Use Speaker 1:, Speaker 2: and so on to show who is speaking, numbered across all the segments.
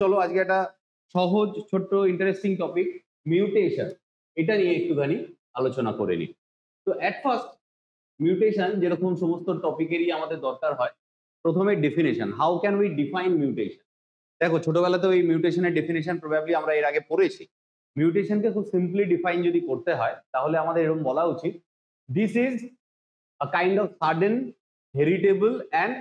Speaker 1: চলো আজকে একটা সহজ ছোট্ট ইন্টারেস্টিং টপিক মিউটেশন, এটা নিয়ে একটুখানি আলোচনা করে নিই। তো অ্যাট ফার্স্ট মিউটেশন যেরকম সমস্ত টপিকেরই আমাদের দরকার হয়, প্রথমে definition, how can we define mutation. দেখো ছোটবেলাতে ওই মিউটেশনের ডেফিনেশন প্রবাবলি আমরা এর আগে পড়েছি। মিউটেশনকে খুব সিম্পলি ডিফাইন যদি করতে হয় তাহলে আমাদের এরকম বলা উচিত, this is a kind of sudden, heritable and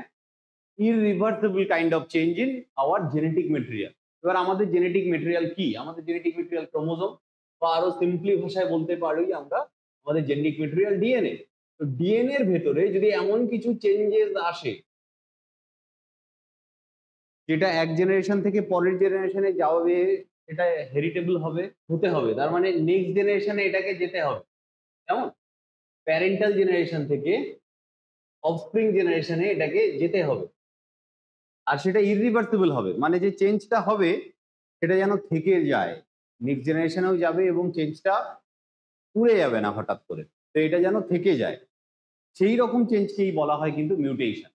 Speaker 1: irreversible kind of change in our genetic material. এবার আমাদের জেনেটিক মেটেরিয়াল কি? আমাদের জেনেটিক মেটেরিয়াল ক্রোমোজোম, বা আরো সিম্পলি ভাষায় বলতে পারি আমরা আমাদের জেনেটিক মেটেরিয়াল ডিএনএ। তো ডিএনএ এর ভেতরে যদি এমন কিছু চেঞ্জেস আসে যেটা এক জেনারেশন থেকে পরের জেনারেশনে যাবে, এটা হেরিটেবল হবে, হতে হবে, তার মানে নেক্সট জেনারেশনে এটাকে যেতে হবে। কেমন? প্যারেন্টাল জেনারেশন থেকে অফস্প্রিং জেনারেশনে এটাকে যেতে হবে, আর সেটা ইররিভার্সিবল হবে, মানে যে চেঞ্জটা হবে সেটা যেন থেকে যায়, নেক্সট জেনারেশনেও যাবে এবং চেঞ্জটা উড়ে যাবে না হঠাৎ করে, তো এটা যেন থেকে যায়। সেই রকম চেঞ্জকেই বলা হয় কিন্তু মিউটেশন।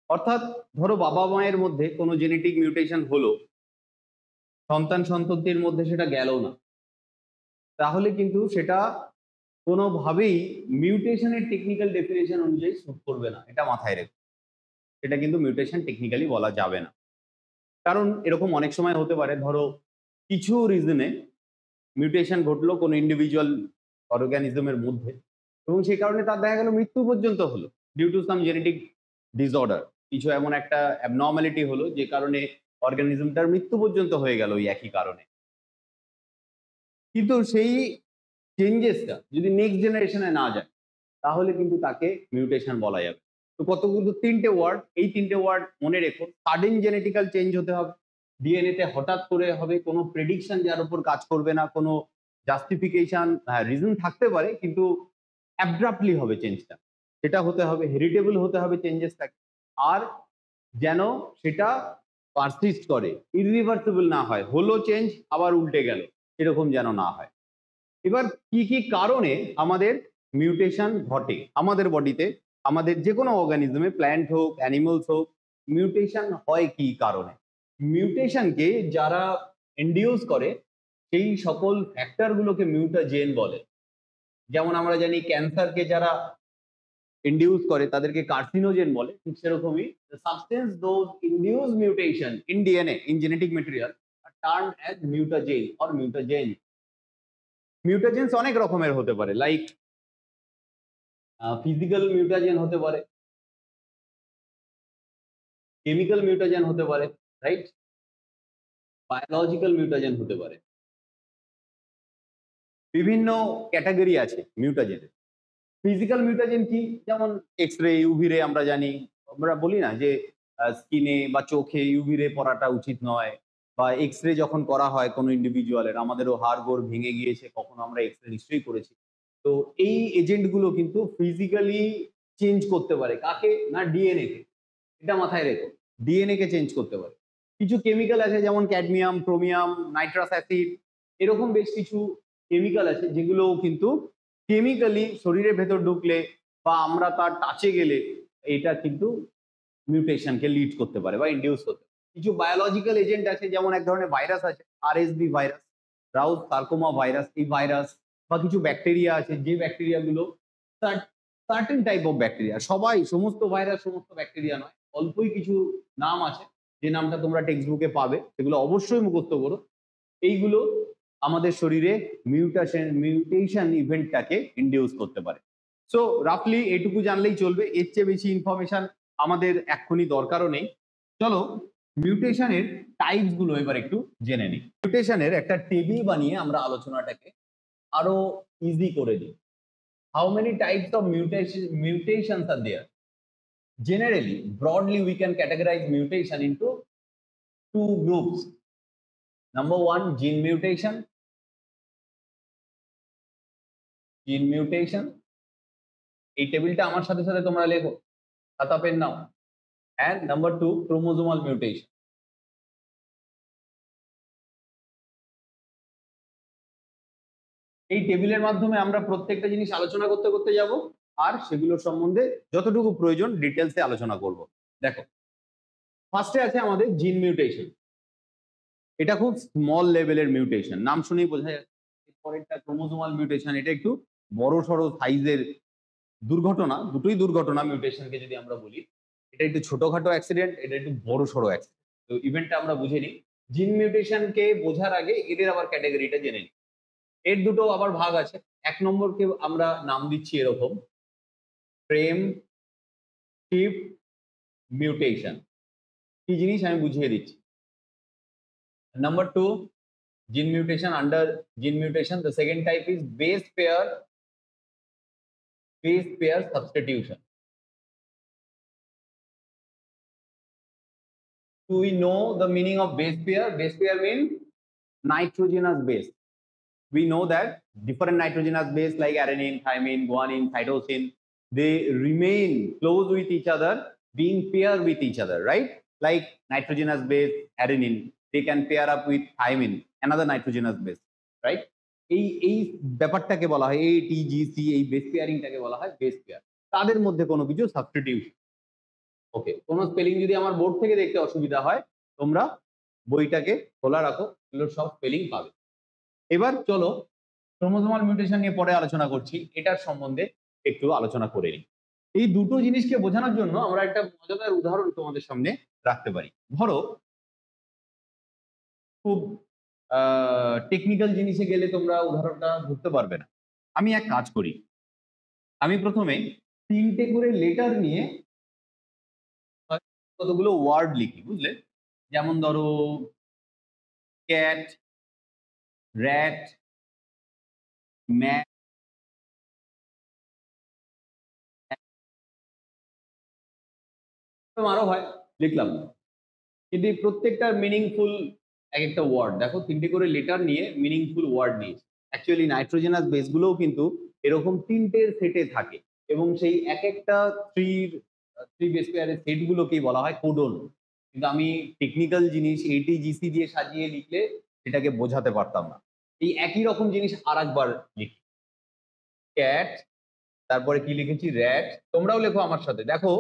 Speaker 1: অর্থাৎ ধরো বাবা মায়ের মধ্যে কোনো জেনেটিক মিউটেশন হলো, সন্তান সন্ততির মধ্যে সেটা গেল না, তাহলে কিন্তু সেটা কোনোভাবেই মিউটেশনের টেকনিক্যাল ডেফিনেশন অনুযায়ী স্যুট করবে না, এটা মাথায় রেখো। এটা কিন্তু মিউটেশন টেকনিক্যালি বলা যাবে না। কারণ এরকম অনেক সময় হতে পারে, ধরো কিছু রিজনে মিউটেশন ঘটলো কোনো ইন্ডিভিজুয়াল অর্গানিজমের মধ্যে, এবং সেই কারণে তার দেখা গেল মৃত্যু পর্যন্ত হলো due to some genetic disorder. কিছু এমন একটা অ্যাবনর্মালিটি হলো যে কারণে অর্গানিজমটার মৃত্যু পর্যন্ত হয়ে গেল ওই একই কারণে। কিন্তু সেই চেঞ্জেসটা যদি নেক্সট জেনারেশনে না যায় তাহলে কিন্তু তাকে মিউটেশন বলা যাবে। তো কতগুলো তিনটে ওয়ার্ড, এই তিনটে ওয়ার্ড মনে রেখো। সাডেন জেনেটিক্যাল চেঞ্জ হতে হবে, ডিএনএ তে হঠাৎ করে হবে, কোনো প্রেডিকশন যার উপর কাজ করবে না, কোনো জাস্টিফিকেশন রিজন থাকতে পারে কিন্তু অ্যাব্রাপ্টলি হবে চেঞ্জটা, সেটা হতে হবে। হেরিটেবল হতে হবে চেঞ্জেসটাকে, আর যেন সেটা পারসিস্ট করে, ইররিভার্সিবল না হয়, হলো চেঞ্জ আবার উল্টে গেল, এরকম যেন না হয়। এবার কি কি কারণে আমাদের মিউটেশন ঘটে আমাদের বডিতে, আমাদের যে কোনো অর্গানিজমে, প্ল্যান্ট হোক অ্যানিমালস হোক, মিউটেশন হয় কি কারণে? মিউটেশনকে যারা ইন্ডিউস করে সেই সকল ফ্যাক্টর গুলোকে মিউটাজেন বলে। যেমন আমরা জানি ক্যান্সারকে যারা ইন্ডিউস করে তাদেরকে কার্সিনোজেন বলে, ঠিক সেরকমই the substance those induce mutation in DNA in genetic material are termed as mutagen or mutagen. মিউটাজেন্স অনেক রকমের হতে পারে, লাইক ফিজিক্যাল মিউটাজেন হতে পারে, কেমিক্যাল মিউটাজেন হতে পারে, রাইট, বায়োলজিক্যাল মিউটাজেন হতে পারে। বিভিন্ন ক্যাটাগরি আছে মিউটাজেনের। ফিজিক্যাল মিউটাজেন কি? যেমন এক্স রে, ইউভি রে, আমরা জানি, আমরা বলি না যে স্কিনে বা চোখে ইউভি রে পড়াটা উচিত নয়, বা এক্স রে যখন করা হয় কোনো ইন্ডিভিজুয়ালের, আমাদেরও হাড় গোড় ভেঙে গিয়েছে কখনো, আমরা এক্স রে নিশ্চয়ই করেছি। তো এই এজেন্ট গুলো কিন্তু ফিজিক্যালি চেঞ্জ করতে পারে কাকে? না ডিএনএ কে, এটা মাথায় রেখো, ডিএনএ কে চেঞ্জ করতে পারে। কিছু কেমিক্যাল আছে যেমন ক্যাডমিয়াম, ক্রোমিয়াম, নাইট্রাস অ্যাসিড, এরকম বেশ কিছু কেমিক্যাল আছে যেগুলো কিন্তু কেমিক্যালি শরীরের ভেতর ঢুকলে বা আমরা তার টাচে গেলে এটা কিন্তু মিউটেশনকে লিড করতে পারে বা ইন্ডিউস করতে পারে। কিছু বায়োলজিক্যাল এজেন্ট আছে, যেমন এক ধরনের ভাইরাস আছে RSV virus, Routh sarcoma virus, এই ভাইরাস, বা কিছু ব্যাকটেরিয়া আছে যে ব্যাকটেরিয়াগুলো সার্টেন টাইপ অফ ব্যাকটেরিয়া, সবাই সমস্ত ভাইরাস সমস্ত ব্যাকটেরিয়া নয়, অল্পই কিছু নাম আছে যে নামটা তোমরা টেক্সট বুকে পাবে, সেগুলো অবশ্যই মুখস্থ করো। এইগুলো আমাদের শরীরে মিউটেশন ইভেন্টটাকে ইন্ডিউস করতে পারে। সো রাফলি এটুকু জানলেই চলবে, এর চেয়ে বেশি ইনফরমেশন আমাদের এক্ষুনি দরকারও নেই। চলো মিউটেশনের টাইপস গুলো এবার একটু জেনে নিই। মিউটেশনের একটা টেবিল বানিয়ে আমরা আলোচনাটাকে আরো ইজি করে দিই। How many types of mutations are there? Generally, broadly, we can categorize mutation into two groups. Number one, gene mutation. Gene mutation. এই টেবিলটা আমার সাথে সাথে তোমরা লেখো, খাতা পেন নাও। And number two, chromosomal mutation. এই টেবিলের মাধ্যমে আমরা প্রত্যেকটা জিনিস আলোচনা করতে করতে যাব, আর সেগুলোর সম্বন্ধে যতটুকু প্রয়োজন ডিটেলসে আলোচনা করব। দেখো, ফার্স্টে আছে আমাদের জিন মিউটেশন। এটা খুব স্মল লেভেলের মিউটেশন, নাম শুনেই বোঝা যাচ্ছে। পরেরটা ক্রোমোজোমাল মিউটেশন, এটা একটু বড় সড়ো সাইজের দুর্ঘটনা, দুটোই দুর্ঘটনা মিউটেশনকে যদি আমরা বলি। এটা একটু ছোটখাটো অ্যাক্সিডেন্ট, এটা একটু বড় সড়ো অ্যাক্সিডেন্ট। তো ইভেন্টটা আমরা বুঝে নিই। জিন মিউটেশনকে বোঝার আগে এদের আবার ক্যাটাগরিটা জেনে নিই। এর দুটো আবার ভাগ আছে। 1 নম্বরকে আমরা নাম দিচ্ছি এরকম, ফ্রেম শিফট মিউটেশন। কি জিনিস আমি বুঝিয়ে দিচ্ছি। Number 2, gene mutation. Under gene mutation, the second type is base pair substitution. Do we know the meaning of base pair? Base pair means nitrogenous base. We know that different nitrogenous base like adenine, thymine, guanine, cytosine, they remain close with each other, being paired with each other, right? Like nitrogenous base adenine, they can pair up with thymine, another nitrogenous base, right? এই ব্যাপারটাকে বলা হয় ATGC, এই base পেয়ারিংটাকে বলা হয় base pair. তাদের মধ্যে কোনো কিছু সাবস্টিটিউশন। ওকে, কোনো স্পেলিং যদি আমার বোর্ড থেকে দেখতে অসুবিধা হয়, তোমরা বইটাকে খোলা রাখো, এগুলোর সব স্পেলিং পাবে। এবার চলো ক্রোমোজোমাল মিউটেশন নিয়ে পরে আলোচনা করছি, এটার সম্বন্ধে একটু আলোচনা করে নিই। এই দুটো জিনিসকে বোঝানোর জন্য আমরা একটা মজাদার উদাহরণ তোমাদের সামনে রাখতে পারি। ধরো খুব টেকনিক্যাল জিনিসে গেলে তোমরা উদাহরণটা ধরতে পারবে না। আমি এক কাজ করি, আমি প্রথমে 3টে করে লেটার নিয়ে কতগুলো ওয়ার্ড লিখি, বুঝলে? যেমন ধরো ক্যাট, র্যাট, ম্যাট, আরো হয়, লিখলাম। কিন্তু এই প্রত্যেকটার মিনিংফুল এক একটা ওয়ার্ড, দেখো 3টে করে লেটার নিয়ে মিনিংফুল ওয়ার্ড নিয়েছি। অ্যাকচুয়ালি নাইট্রোজেনাস বেসগুলোও কিন্তু এরকম 3টের সেটে থাকে, এবং সেই এক একটা থ্রি বেস পেয়ারের সেটগুলোকেই বলা হয় কোডন। কিন্তু আমি টেকনিক্যাল জিনিস ATGC দিয়ে সাজিয়ে লিখলে সেটাকে বোঝাতে পারতাম না। এই একই রকম জিনিস আর একবার লিখি, ক্যাট, তারপরে কি লিখেছি, র্যাট। তোমরাও লেখো আমার সাথে, দেখো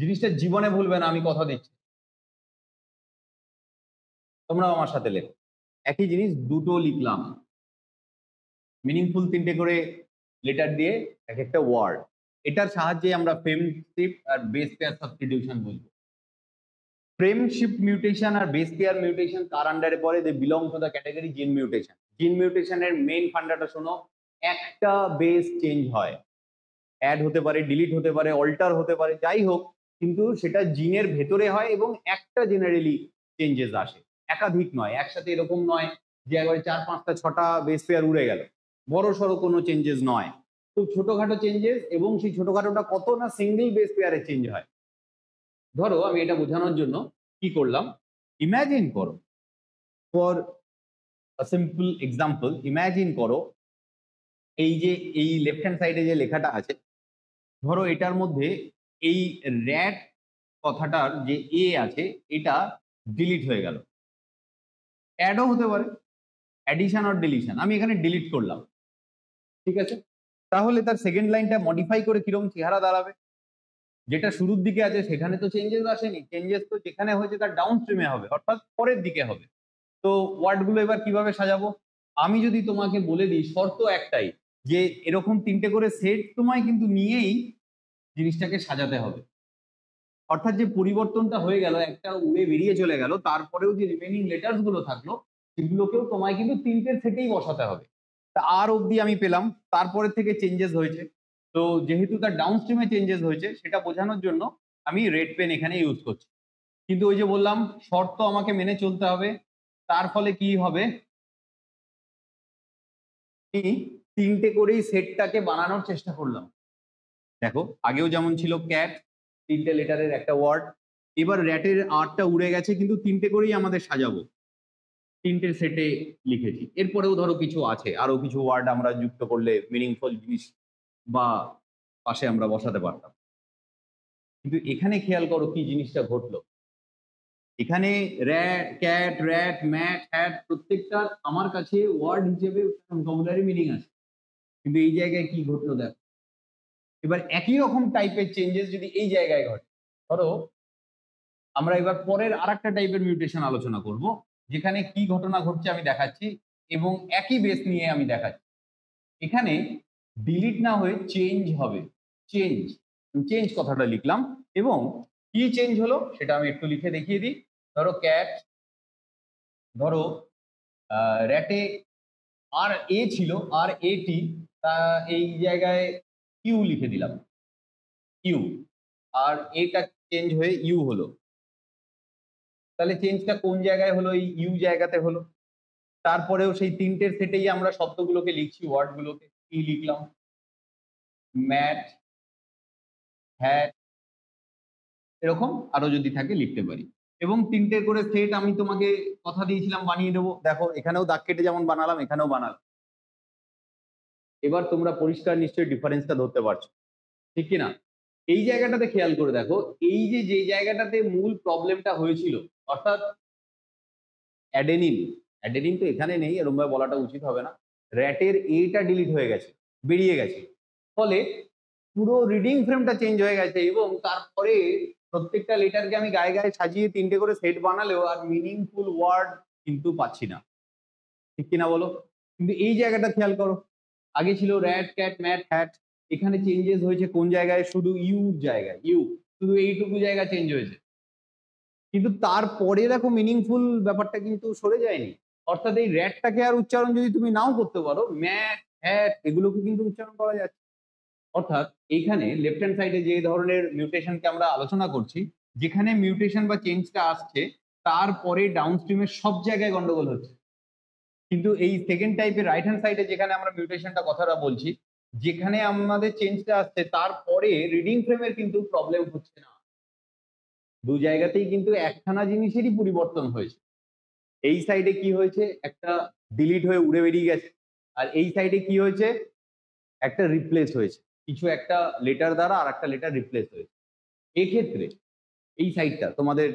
Speaker 1: জিনিসটা জীবনে ভুলবে না, আমি কথা দিচ্ছি। তোমরাও আমার সাথে লেখো, একই জিনিস দুটো লিখলাম, মিনিংফুল 3টে করে লেটার দিয়ে এক একটা ওয়ার্ড। এটার সাহায্যে আমরা ফ্রেমশিপ আর বেস পেয়ার সাবস্টিটিউশন বুঝবো। ফ্রেমশিপ মিউটেশন আর বেস পেয়ার মিউটেশন কার আন্ডারে পড়ে? They belong to the category gene mutation. Gene মিউটেশনের মেইন ফান্ডাটা শোনো, একটা বেস চেঞ্জ হয়, অ্যাড হতে পারে, ডিলিট হতে পারে, অল্টার হতে পারে, যাই হোক, কিন্তু সেটা জিনের ভেতরে হয় এবং একটা জেনারেলি চেঞ্জেস আসে, একাধিক নয়, একসাথে এরকম নয় যে একবারে 4, 5টা 6টা বেস পেয়ার উড়ে গেল, বড় সড়ো কোনো চেঞ্জেস নয়, খুব ছোটখাটো চেঞ্জেস, এবং সেই ছোটখাটোটা কত না সিঙ্গেল বেস পেয়ারে চেঞ্জ হয়। ধরো আমি এটা বোঝানোর জন্য কি করলাম, ইমাজিন করো, for a simple example, imagine করো এই যে এই লেফট হ্যান্ড সাইডে যে লেখাটা আছে, ধরো এটার মধ্যে এই র্যাট কথাটার যে এ আছে এটা ডিলিট হয়ে গেল, অ্যাডও হতে পারে, অ্যাডিশন আর ডিলিশন, আমি এখানে ডিলিট করলাম, ঠিক আছে? তাহলে তার সেকেন্ড লাইনটা মডিফাই করে কিরকম চেহারা দাঁড়াবে? যেটা শুরুর দিকে আছে সেখানে তো চেঞ্জেস আসেনি, চেঞ্জেস তো যেখানে হয়েছে তার ডাউন স্ট্রিমে হবে, অর্থাৎ পরের দিকে হবে। তো ওয়ার্ডগুলো এবার কিভাবে সাজাবো? আমি যদি তোমাকে বলে দিই শর্ত একটাই, যে এরকম 3টে করে সেট তোমায় কিন্তু নিয়েই জিনিসটাকে সাজাতে হবে, অর্থাৎ যে পরিবর্তনটা হয়ে গেল, একটা উড়ে বেরিয়ে চলে গেল, তারপরেও যে রিমেনিং লেটার্স গুলো থাকলো সেগুলোকেও তোমায় কিন্তু 3টের সেটেই বসাতে হবে। তা আর অবধি আমি পেলাম, তারপরে থেকে চেঞ্জেস হয়েছে, তো যেহেতু তার ডাউন স্ট্রিমে চেঞ্জেস হয়েছে সেটা বোঝানোর জন্য আমি রেড পেন এখানে ইউজ করছি। কিন্তু ওই যে বললাম শর্ত আমাকে মেনে চলতে হবে, তার ফলে কি হবে, আমি 3টে করেই সেটটাকে বানানোর চেষ্টা করলাম। দেখো আগেও যেমন ছিল ক্যাট, 3টে লেটারের একটা ওয়ার্ড, এবার র্যাটের আরটা উড়ে গেছে কিন্তু 3টে করেই আমাদের সাজাবো, 3টে সেটে লিখেছি। এরপরেও ধরো কিছু আছে, আরো কিছু ওয়ার্ড আমরা যুক্ত করলে মিনিংফুল জিনিস বা পাশে আমরা বসাতে পারতাম। কিন্তু এখানে খেয়াল করো কি জিনিসটা ঘটলো, এখানে ক্যাট, র্যাট, ম্যাট, হ্যাট প্রত্যেকটার আমার কাছে ওয়ার্ড হিসেবে ভোকাবুলারি মিনিং আছে, কিন্তু এই জায়গায় কি ঘটলো দেখো। এবার একই রকম টাইপের চেঞ্জেস যদি এই জায়গায় ঘটে, ধরো আমরা এবার পরের আরেকটা টাইপের মিউটেশন আলোচনা করব, যেখানে কি ঘটনা ঘটছে আমি দেখাচ্ছি এবং একই বেস নিয়ে আমি দেখাচ্ছি। এখানে ডিলিট না হয়ে চেঞ্জ হবে, চেঞ্জ, চেঞ্জ কথাটা লিখলাম এবং কি চেঞ্জ হলো সেটা আমি একটু লিখে দেখিয়ে দিই। ধরো ক্যাট, ধরো র্যাটে আর এ ছিল, আর এটি তা এই জায়গায় কিউ লিখে দিলাম, কিউ, আর এটা চেঞ্জ হয়ে ইউ হলো। তাহলে চেঞ্জটা কোন জায়গায় হলো? এই ইউ জায়গাতে হলো। তারপরেও সেই তিনটের সেটেই আমরা শব্দগুলোকে লিখছি, ওয়ার্ডগুলোকে কি লিখলাম? ম্যাট, হ্যাট, এরকম আরো যদি থাকে লিখতে পারি। এবং তিনটে করে সেট আমি তোমাকে কথা দিয়েছিলাম বানিয়ে দেবো। দেখো এখানেও দাগ কেটে যেমন বানালাম এখানেও বানালাম। এবার তোমরা পরিষ্কার নিশ্চয়ই ডিফারেন্সটা ধরতে পারছো, ঠিক কি না? এই জায়গাটাতে খেয়াল করে দেখো, এই যে জায়গাটাতে মূল প্রবলেমটা হয়েছিল, অর্থাৎ অ্যাডেনিন, অ্যাডেনিন তো এখানে নেই, এরকম ভাবে বলাটা উচিত হবে না। র্যাটের এটা ডিলিট হয়ে গেছে, বেরিয়ে গেছে, ফলে পুরো রিডিং ফ্রেমটা চেঞ্জ হয়ে গেছে এবং তারপরে প্রত্যেকটা লেটারকে আমি গায়ে গায়ে সাজিয়ে তিনটে করে সেট বানালেও আর মিনিংফুল ওয়ার্ড কিন্তু পাচ্ছি না, ঠিক কিনা বলো? কিন্তু এই জায়গাটা খেয়াল করো, আগে ছিল র্যাট, ক্যাট, ম্যাট, হ্যাট, এখানে চেঞ্জেস হয়েছে কোন জায়গায়? শুধু ইউ জায়গায়, ইউ শুধু এইটুকু জায়গা চেঞ্জ হয়েছে, কিন্তু তারপরে দেখো মিনিংফুল ব্যাপারটা কিন্তু সরে যায়নি। অর্থাৎ এই র্যাটটাকে আর উচ্চারণ যদি তুমি নাও করতে পারো, ম্যাট, হ্যাট এগুলোকে কিন্তু উচ্চারণ করা যাচ্ছে। অর্থাৎ এইখানে লেফট হ্যান্ড সাইডে যে ধরনের মিউটেশনকে আমরা আলোচনা করছি, যেখানে মিউটেশন বা চেঞ্জটা আসছে তারপরে ডাউনস্ট্রিমের সব জায়গায় গন্ডগোল হচ্ছে। কিন্তু এই সেকেন্ড টাইপের রাইট হ্যান্ড সাইডে যেখানে আমরা মিউটেশনটা কথাটা বলছি, যেখানে আমাদের চেঞ্জটা আসছে তারপরে রিডিং ফ্রেমের কিন্তু প্রবলেম হচ্ছে না। দু জায়গাতেই কিন্তু একখানা জিনিসেরই পরিবর্তন হয়েছে। এই সাইডে কি হয়েছে? একটা ডিলিট হয়ে উড়ে বেরিয়ে গেছে, আর এই সাইডে কি হয়েছে? একটা রিপ্লেস হয়েছে, কিছু একটা লেটার দ্বারা আর একটা লেটার রিপ্লেস হয়েছে। এক্ষেত্রে এই সাইডটা তোমাদের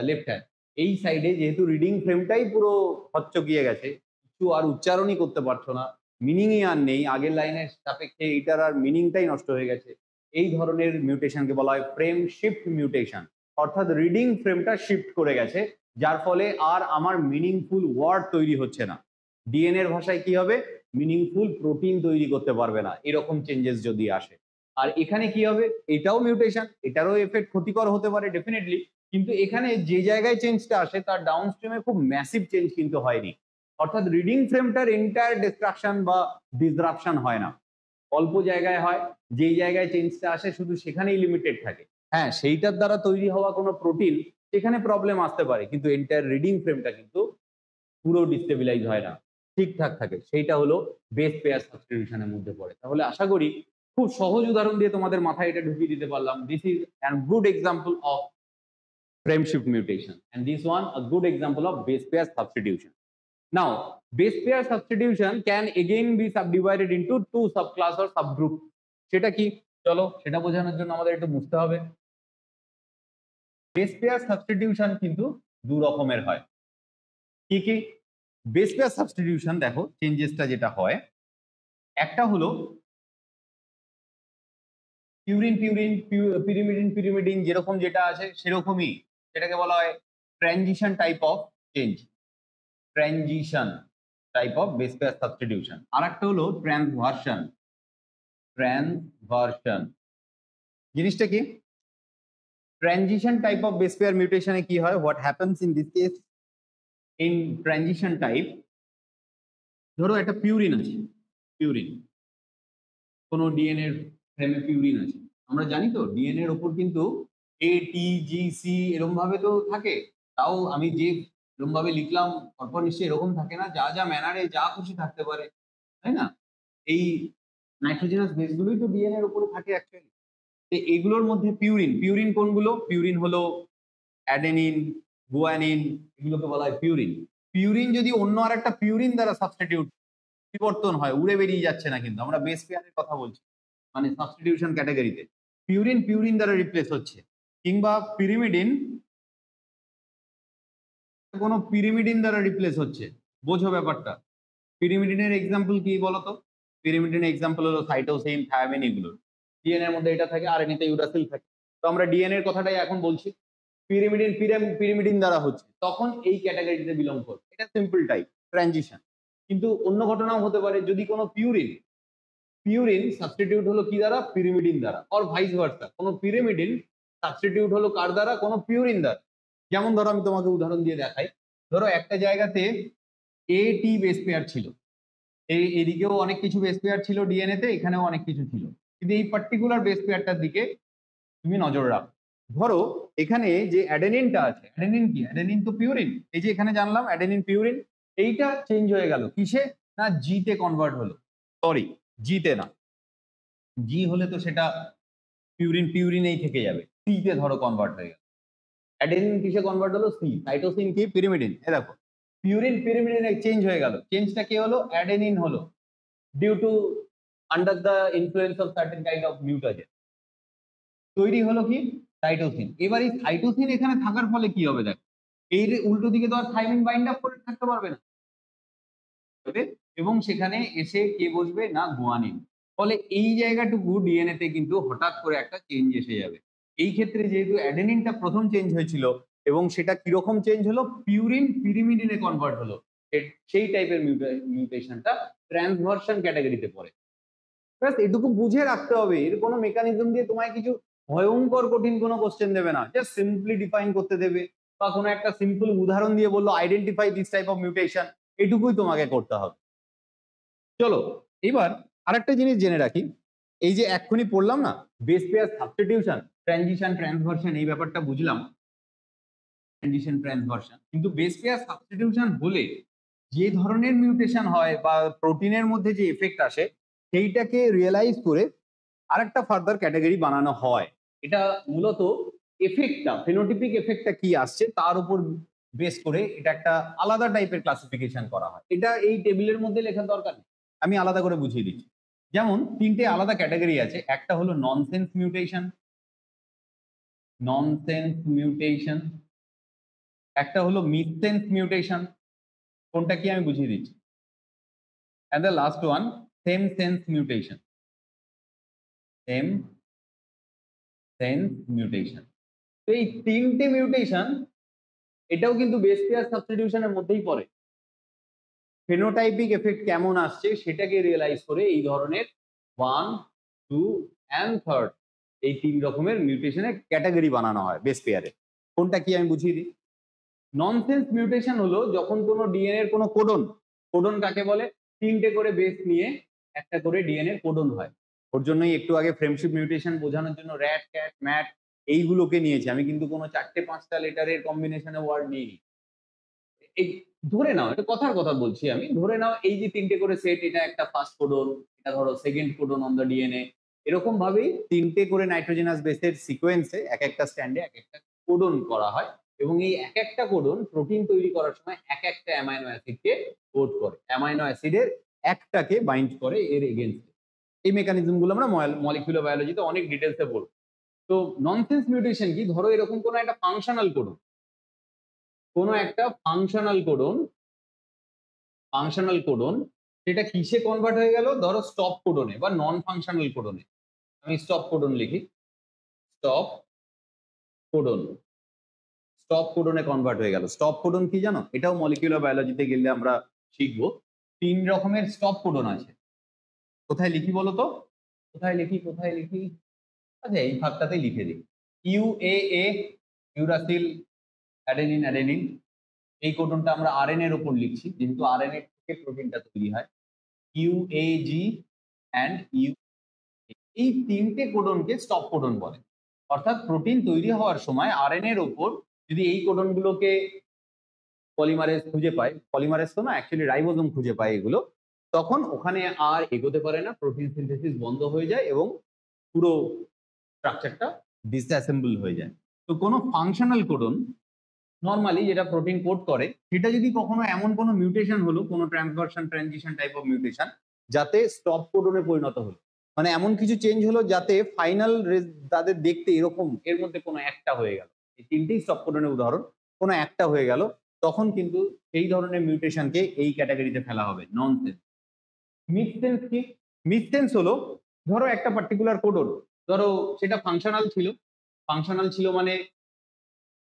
Speaker 1: লেফট হ্যান্ড, এই সাইডে যেহেতু রিডিং ফ্রেমটাই পুরো হচ্চকিয়ে গেছে, কিছু আর উচ্চারণই করতে পারছো না, মিনিংই আর নেই, আগের লাইনের সাপেক্ষে এইটার আর মিনিংটাই নষ্ট হয়ে গেছে, এই ধরনের মিউটেশনকে বলা হয় ফ্রেম শিফট মিউটেশন। অর্থাৎ রিডিং ফ্রেমটা শিফট করে গেছে, যার ফলে আর আমার মিনিংফুল ওয়ার্ড তৈরি হচ্ছে না। ডিএনএ এর ভাষায় কি হবে? মিনিংফুল প্রোটিন তৈরি করতে পারবে না এরকম চেঞ্জেস যদি আসে। আর এখানে কি হবে? এটাও মিউটেশন, এটারও এফেক্ট ক্ষতিকর হতে পারে ডেফিনেটলি, কিন্তু এখানে যে জায়গায় চেঞ্জটা আসে তার ডাউনস্ট্রিমে খুব ম্যাসিভ চেঞ্জ কিন্তু হয়নি। অর্থাৎ রিডিং ফ্রেমটার এন্টায়ার ডিস্ট্রাকশন বা ডিসরাপশন হয় না, অল্প জায়গায় হয়, যেই জায়গায় চেঞ্জটা আসে শুধু সেখানেই লিমিটেড থাকে। হ্যাঁ, সেইটার দ্বারা তৈরি হওয়া কোনো প্রোটিন সেখানে প্রবলেম আসতে পারে, কিন্তু এন্টায়ার রিডিং ফ্রেমটা কিন্তু পুরো ডিস্টেবিলাইজ হয় না, ঠিকঠাক থাকে। সেইটা হলো বেস পেয়ার সাবস্টিটিউশনের মধ্যে পড়ে। তাহলে আশা করি খুব সহজ উদাহরণ দিয়ে তোমাদের মাথায় এটা ঢুকিয়ে দিতে পারলাম। This is an good example of frame shift mutation, and this one a good example of base pair substitution. Now base pair substitution can again be subdivided into two subclass or subgroup. সেটা কি? চলো সেটা বোঝানোর জন্য আমাদের একটু বুঝতে হবে। বেস পেয়ার সাবস্টিটিউশন কিন্তু দু রকমের হয়। কি কি? বেস পেয়ার সাবস্টিটিউশন দেখো চেঞ্জেসটা যেটা হয়, একটা হলো পিউরিন পিউরিন, পিরিমিডিন পিরিমিডিন, যেরকম যেটা আছে সেরকমই, সেটাকে বলা হয় transition type of change, transition type of base pair substitution. আর একটা হলো ট্রান্সভার্সন, ট্রান্সভার্সন জিনিসটা কি? Transition type of base pair মিউটেশনে কি হয়? What happens in this case, in transition type, ধরো একটা পিউরিন আছে, পিউরিন, কোনো ডিএনএ এর ফ্রেমে পিউরিন আছে, আমরা জানি তো ডিএনএ এর উপর কিন্তু এ টি জি সি এরকম ভাবে তো থাকে। তাও আমি যে এরকম ভাবে লিখলাম তারপর নিশ্চয়ই এরকম থাকে না, যা যা ম্যানারে যা খুশি থাকতে পারে, তাই না? এই নাইট্রোজেনাস বেসগুলোই তো ডিএনএ এর উপরে থাকে অ্যাকচুয়ালি। তো এগুলোর মধ্যে পিউরিন, পিউরিন কোনগুলো? পিউরিন হলো অ্যাডেনিন, গুয়ানিন, এগুলোকে বলা হয় পিউরিন। পিউরিন যদি অন্য আর একটা পিউরিন দ্বারা সাবস্টিটিউট, পরিবর্তন হয়, উড়ে বেরিয়ে যাচ্ছে না, কিন্তু আমরা বেস পেয়ারের কথা বলছি, মানে সাবস্টিটিউশন ক্যাটাগরিতে পিউরিন পিউরিন দ্বারা রিপ্লেস হচ্ছে, কিংবা পিরিমিডিন কোনো পিরিমিডিন দ্বারা রিপ্লেস হচ্ছে। বোঝো ব্যাপারটা। পিরিমিডিনের এক্সাম্পল কি বলতো? পিরিমিডিনের এক্সাম্পল হলো সাইটোসিন, থায়ামিন, এগুলো ডিএনএ এর মধ্যে এটা থাকে, আরএনএ তে ইউরাসিল থাকে। তো আমরা ডিএনএ এর কথাটাই এখন বলছি। পিরিমিডিন পিরিমিডিন দ্বারা হচ্ছে, তখন এই ক্যাটাগরিতে বিলং করবে। এটা সিম্পল টাইপ ট্রানজিশন। কিন্তু অন্য ঘটনাও হতে পারে, যদি কোনো পিউরিন সাবস্টিটিউট হলো কি দ্বারা, পিরিমিডিন দ্বারা, অর ভাইস ভার্সা, কোনো পিরিমিডিন সাবস্টিটিউট হলো কার দ্বারা, কোনো পিউরিন দ্বারা। যেমন ধরো আমি তোমাকে উদাহরণ দিয়ে দেখাই, ধরো একটা জায়গাতে এটি বেস পেয়ার ছিল, এদিকেও অনেক কিছু বেস পেয়ার ছিল ডিএনএ তে, এখানেও অনেক কিছু ছিল, কিন্তু এই পার্টিকুলার বেস পেয়ারটার দিকে তুমি নজর রাখো। ধরো এখানে যে অ্যাডেনিনটা আছে, অ্যাডেনিন কি, অ্যাডেনিন তো পিউরিন, এই যে এখানে জানলাম অ্যাডেনিন পিউরিন, এইটা চেঞ্জ হয়ে গেল কিসে, না জি তে কনভার্ট হলো, সরি জি তে না, জি হলে তো সেটা পিউরিনেই থেকে যাবে, সি তে ধরো কনভার্ট হয়ে গেল। অ্যাডেনিন কিসে কনভার্ট হলো, সি, সাইটোসিন কি, পিরিমিডিন। এ দেখো পিউরিন পিরিমিডিনে চেঞ্জ হয়ে গেল, চেঞ্জটা কি হলো, অ্যাডেনিন হলো, due to under the influence of certain kind of mutagen তৈরি হলো কি, সাইটোসিন। এবার এই সাইটোসিন এখানে থাকার ফলে কি হবে, দেখ এই উল্টো দিকে তো আর থাইমিন বাইন্ড আপ করে থাকতে পারবে না, এবং সেখানে এসে কে বসবে, না গুয়ানিন। ফলে এই জায়গাটুকু ডিএনএ তে কিন্তু হঠাৎ করে একটা চেঞ্জ এসে যাবে। এই ক্ষেত্রে যেহেতু অ্যাডেনিনটা প্রথম চেঞ্জ হয়েছিল, এবং সেটা কিরকম চেঞ্জ হলো, পিউরিন পিরিমিডিনে কনভার্ট হলো, সেই টাইপের মিউটেশনটা ট্রান্সভার্সন ক্যাটাগরিতে পড়ে। ব্যাস এটুকু বুঝে রাখতে হবে, এর কোনো মেকানিজম দিয়ে তোমায় কিছু ভয়ঙ্কর কঠিন কোনো কোশ্চেন দেবে না, জাস্ট সিম্পলি ডিফাইন করতে দেবে, বা কোনো একটা সিম্পল উদাহরণ দিয়ে বললো identify this type of mutation, এটুকুই তোমাকে করতে হবে। চলো এবার আরেকটা জিনিস জেনে রাখি, এই যে এক্ষুনি পড়লাম না, বেস পেয়ার সাবস্টিটিউশন, ট্রানজিশন, ট্রান্সভার্সন, এই ব্যাপারটা বুঝলাম, ট্রানজিশন ট্রান্সভার্সন, কিন্তু বেস পেয়ার সাবস্টিটিউশন হলে যে ধরনের মিউটেশন হয় বা প্রোটিনের মধ্যে যে এফেক্ট আসে, সেইটাকে রিয়েলাইজ করে আরেকটা ফার্দার ক্যাটাগরি বানানো হয়। এটা মূলত এফেক্টটা, ফেনোটিপিক এফেক্টটা কি আসছে তার উপর বেস করে এটা একটা আলাদা টাইপের ক্লাসিফিকেশন করা হয়। এটা এই টেবিলের মধ্যে লেখার দরকার নেই, আমি আলাদা করে বুঝিয়ে দিচ্ছি। যেমন তিনটে আলাদা ক্যাটাগরি আছে, একটা হলো ননসেন্স মিউটেশন, একটা হলো মিসসেন্স মিউটেশন, কোনটা কি আমি বুঝিয়ে দিচ্ছি, and the last one same sense mutation, same sense mutation। তো এই তিনটে মিউটেশন এটাও কিন্তু বেস পেয়ার সাবস্টিটিউশনের মধ্যেই পড়ে। ফেনোটাইপিক এফেক্ট কেমন আসছে সেটাকে রিয়েলাইজ করে এই ধরনের 1, 2 and 3 এই তিন রকমের মিউটেশনের ক্যাটাগরি বানানো হয় বেস পেয়ারে। কোনটা কি আমি বুঝিয়ে দিই। ননসেন্স মিউটেশন হলো যখন কোনো ডিএনএ এর কোনো কোডন কাকে বলে, তিনটে করে বেস নিয়ে একটা করে ডিএনএ কোডন হয়। ওর জন্যই একটু আগে ফ্রেন্ডশিপ মিউটেশন বোঝানোর জন্য র্যাট, ক্যাট, ম্যাট এইগুলোকে নিয়েছি আমি, কিন্তু কোনো 4-5টা লেটারের কম্বিনেশনে ওয়ার্ড নিইনি। এই ধরে নাও, এটা কথার কথা বলছি আমি, ধরে নাও এই যে তিনটে করে সেট, এটা একটা ফার্স্ট কোডন, এটা ধরো second codon on the DNA, এরকম ভাবেই তিনটে করে নাইট্রোজেনাস বেসের সিকোয়েন্সে এক একটা স্ট্যান্ডে এক একটা কোডন করা হয়, এবং এই এক একটা কোডন প্রোটিন তৈরি করার সময় এক একটা অ্যামাইনো অ্যাসিডকে কোড করে, অ্যামাইনো অ্যাসিডের একটাকে বাইন্ড করে এর এগেনস্টে। এই মেকানিজম গুলো আমরা মলিকুলার বায়োলজিতে অনেক ডিটেলসে বলবো। তো ননসেন্স মিউটেশন কি, ধরো এরকম কোনো একটা ফাংশনাল কোডন, সেটা কিসে কনভার্ট হয়ে গেল, ধরো স্টপ কোডনে বা নন ফাংশনাল কোডনে। আমি স্টপ কোডন লিখি, স্টপ কোডনে কনভার্ট হয়ে গেল। স্টপ কোডন কি জানো, এটাও মলিকুলার বায়োলজিতে গেলে আমরা শিখবো। 3 রকমের স্টপ কোডন আছে। কোথায় লিখি বলো তো, কোথায় লিখি, আচ্ছা এই ভাগটাতেই লিখে দিই। ইউএএ, ইউরাসিল অ্যাডেনিন, এই কোডনটা আমরা আরএনএ এর উপর লিখছি, যেহেতু আরএনএ থেকে প্রোটিনটা তৈরি হয়। ইউএজি অ্যান্ড ইউ, এই তিনটে কোডনকে স্টপ কোডন বলে। অর্থাৎ প্রোটিন তৈরি হওয়ার সময় আরএনএ এর উপর যদি এই কোডনগুলোকে পলিমারেজ খুঁজে পায়, পলিমারেজ তো না অ্যাকচুয়ালি রাইবোজোম খুঁজে পায় এগুলো, তখন ওখানে আর এগোতে পারে না, প্রোটিন সিনথেসিস বন্ধ হয়ে যায় এবং পুরো স্ট্রাকচারটা ডিসঅ্যাসেম্বল হয়ে যায়। তো কোনো ফাংশনাল কোডন নর্মালি যেটা প্রোটিন কোড করে, সেটা যদি কখনো এমন কোনো মিউটেশন হলো, কোনো ট্রান্সভার্সন ট্রানজিশন টাইপ অফ মিউটেশন, যাতে স্টপ কোডনে পরিণত হলো, মানে এমন কিছু চেঞ্জ হলো যাতে ফাইনাল তাদের দেখতে এরকম, এর মধ্যে কোনো একটা হয়ে গেল, এই তিনটেই স্টপ কোডনের উদাহরণ, কোনো একটা হয়ে গেল, তখন কিন্তু এই ধরনের মিউটেশনকে এই ক্যাটাগরিতে ফেলা হবে ননসেন্স। মিসসেন্স কি, মিসসেন্স হলো ধরো একটা পার্টিকুলার কোডন, ধরো সেটা ফাংশনাল ছিল মানে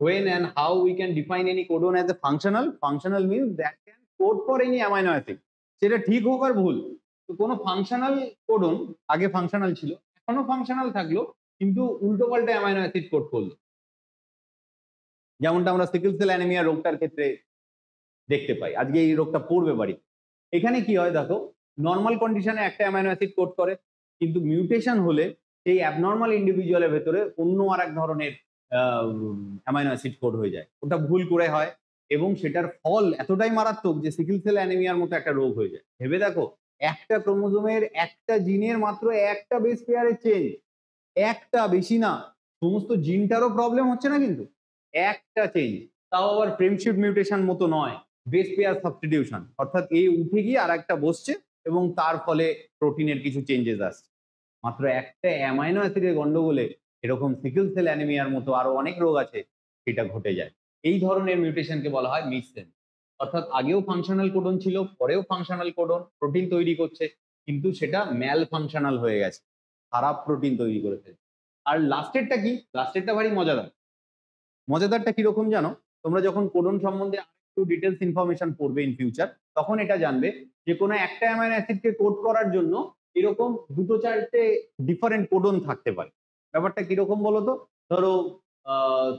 Speaker 1: when and how we can define any codon as a functional means that can code for any amino acid, সেটা ঠিক হোক আর ভুল। তো কোনো ফাংশনাল কোডন, আগে ফাংশনাল ছিল, এখনো ফাংশনাল থাকলো, কিন্তু উল্টো পাল্টা অ্যামাইনো অ্যাসিড কোড করলো, যেমনটা আমরা সিকেল সেল অ্যানিমিয়া রোগটার ক্ষেত্রে দেখতে পাই। আজকে এই রোগটা পড়বে বাড়ি। এখানে কি হয় দেখো, নর্মাল কন্ডিশনে একটা অ্যামাইনো অ্যাসিড কোড করে, কিন্তু মিউটেশন হলে সেই অ্যাবনর্মাল ইন্ডিভিজুয়ালের ভেতরে অন্য আর এক ধরনের অ্যামাইনো অ্যাসিড কোড হয়ে যায়। ওটা ভুল করে হয় এবং সেটার ফল এতটাই মারাত্মক যে সিকেল সেল অ্যানিমিয়ার মতো একটা রোগ হয়ে যায়। ভেবে দেখো, একটা ক্রোমোজোমের একটা জিনের মাত্র একটা বেস পেয়ারের চেঞ্জ, একটা, বেশি না। সমস্ত জিনটারও প্রবলেম হচ্ছে না, কিন্তু একটা চেঞ্জ, তাও আবার ফ্রেমশিফট মিউটেশন মতো নয়, বেস পেয়ার সাবস্টিটিউশন, অর্থাৎ এই উঠে গিয়ে আর একটা বসছে এবং তার ফলে প্রোটিনের কিছু চেঞ্জেস আসছে। মাত্র একটা অ্যামাইনো অ্যাসিডের গন্ডগোলে এরকম সিকেল সেল অ্যানিমিয়ার মতো আরো অনেক রোগ আছে, সেটা ঘটে যায়। এই ধরনের মিউটেশনকে বলা হয় মিসসেন্স। অর্থাৎ আগেও ফাংশনাল কোডন ছিল, পরেও ফাংশনাল কোডন প্রোটিন তৈরি করছে, কিন্তু সেটা ম্যাল ফাংশনাল হয়ে গেছে, খারাপ প্রোটিন তৈরি করে ফেলছে। আর লাস্টেরটা কি? লাস্টেরটা ভারী মজাদার। মজাদারটা কিরকম জানো? তোমরা যখন কোডন সম্বন্ধে একটু ডিটেলস ইনফরমেশন পড়বে ইন ফিউচার, তখন এটা জানবে যে কোনো একটা অ্যামাইনো অ্যাসিডকে কোড করার জন্য এরকম দুটো চারটে ডিফারেন্ট কোডন থাকতে পারে। ব্যাপারটা কিরকম বলো তো? ধরো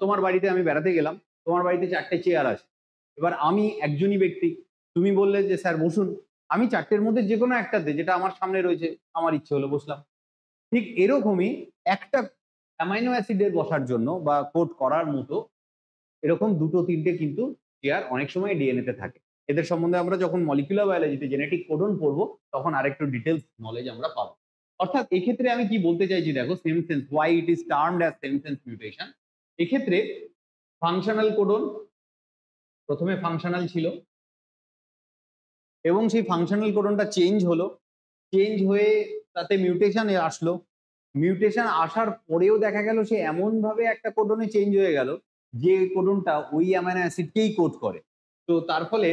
Speaker 1: তোমার বাড়িতে আমি বেড়াতে গেলাম, তোমার বাড়িতে চারটে চেয়ার আছে, এবার আমি একজনই ব্যক্তি, তুমি বললে যে স্যার বসুন, আমি চারটের মধ্যে যে কোনো একটাতে, যেটা আমার সামনে রয়েছে, আমার ইচ্ছে হলো বসলাম। ঠিক এরকমই একটা অ্যামাইনো অ্যাসিডের বসার জন্য বা কোড করার মতো এরকম দুটো তিনটে কিন্তু চেয়ার অনেক সময় ডিএনএ তে থাকে। এদের সম্বন্ধে আমরা যখন মলিকুলার বায়োলজিতে জেনেটিক কোডন পড়বো, তখন আরেকটু ডিটেলস নলেজ আমরা পাবো। অর্থাৎ এক্ষেত্রে আমি কি বলতে চাইছি দেখো, same sense, why it is termed as same sense mutation. এক্ষেত্রে ফাংশনাল কোডন প্রথমে ফাংশনাল ছিল এবং সেই ফাংশনাল কোডনটা চেঞ্জ হলো, চেঞ্জ হয়ে তাতে মিউটেশন আসলো। মিউটেশন আসার পরেও দেখা গেল সে এমন ভাবে একটা কোডনে চেঞ্জ হয়ে গেল যে কোডনটা ওই অ্যামাইনো অ্যাসিডকেই কোড করে। তো তার ফলে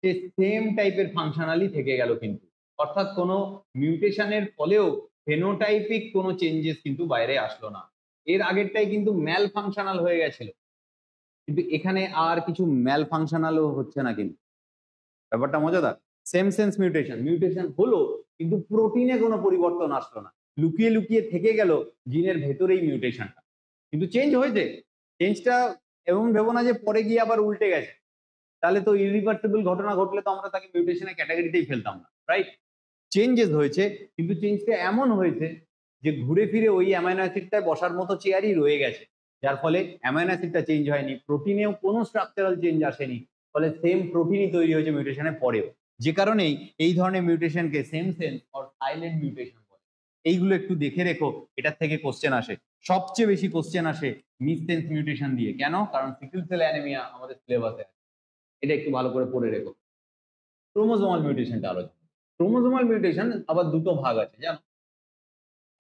Speaker 1: সে সেম টাইপের ফাংশনালি থেকে গেল, কিন্তু অর্থাৎ কোনো মিউটেশনের ফলেও ফেনোটাইপিক কোনো চেঞ্জেস কিন্তু বাইরে আসলো না। এর আগেরটাই কিন্তু ম্যাল ফাংশনাল হয়ে গেছিল, কিন্তু এখানে আর কিছু ম্যাল ফাংশনালও হচ্ছে না। কিন্তু ব্যাপারটা মজাদার। সেম সেন্স মিউটেশন, মিউটেশন হলো কিন্তু প্রোটিনে কোনো পরিবর্তন আসলো না, লুকিয়ে লুকিয়ে থেকে গেল জিনের ভেতরেই মিউটেশনটা, কিন্তু চেঞ্জ হয়েছে। চেঞ্জটা এমন ভেবো না যে পরে গিয়ে আবার উল্টে গেছে, তাহলে তো ইরিভার্সিবল ঘটনা ঘটলে তো আমরা তাকে মিউটেশনের ক্যাটাগরিতেই ফেলতাম না, রাইট? চেঞ্জেস হয়েছে, কিন্তু চেঞ্জটা এমন হয়েছে যে ঘুরে ফিরে ওই অ্যামাইনো অ্যাসিডটায় বসার মতো চেয়ারই রয়ে গেছে, যার ফলে অ্যামাইনো অ্যাসিডটা চেঞ্জ হয়নি, প্রোটিনেও কোনো স্ট্রাকচারাল চেঞ্জ আসেনি, ফলে সেম প্রোটিনই তৈরি হয়েছে মিউটেশনের পরেও। যে কারণেই এই ধরনের মিউটেশনকে same sense or silent mutation বলে। এইগুলো একটু দেখে রেখো, এটার থেকে কোশ্চেন আসে, সবচেয়ে বেশি কোশ্চেন আসে মিসসেন্স মিউটেশন দিয়ে। কেন? কারণ সিকেল সেল অ্যানিমিয়া আমাদের সিলেবাসে আছে, এটা একটু ভালো করে পড়ে রেখো। ক্রোমোজোমাল মিউটেশনটা আলোচনা। ক্রোমোজোমাল মিউটেশন আবার দুটো ভাগ আছে জানো।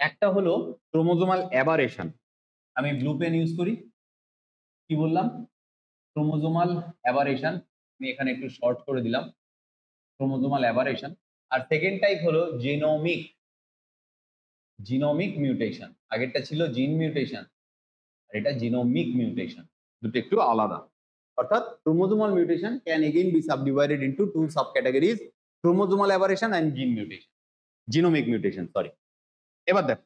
Speaker 1: একটা হলো ক্রোমোজোমাল অ্যাবারেশন, আমি ব্লু পেন ইউজ করি, কি বললাম? ক্রোমোজোমাল অ্যাবারেশন, আমি এখানে একটু শর্ট করে দিলাম, ক্রোমোজোমাল অ্যাবারেশন। আর সেকেন্ড টাইপ হলো জিনোমিক, জিনোমিক মিউটেশন। আগেরটা ছিল জিন মিউটেশন, আর এটা জিনোমিক মিউটেশন, দুটো একটু আলাদা। অর্থাৎ chromosomal mutation can again be subdivided into two sub categories, chromosomal aberration and gene mutation, genomic mutation, sorry. এবার দেখো,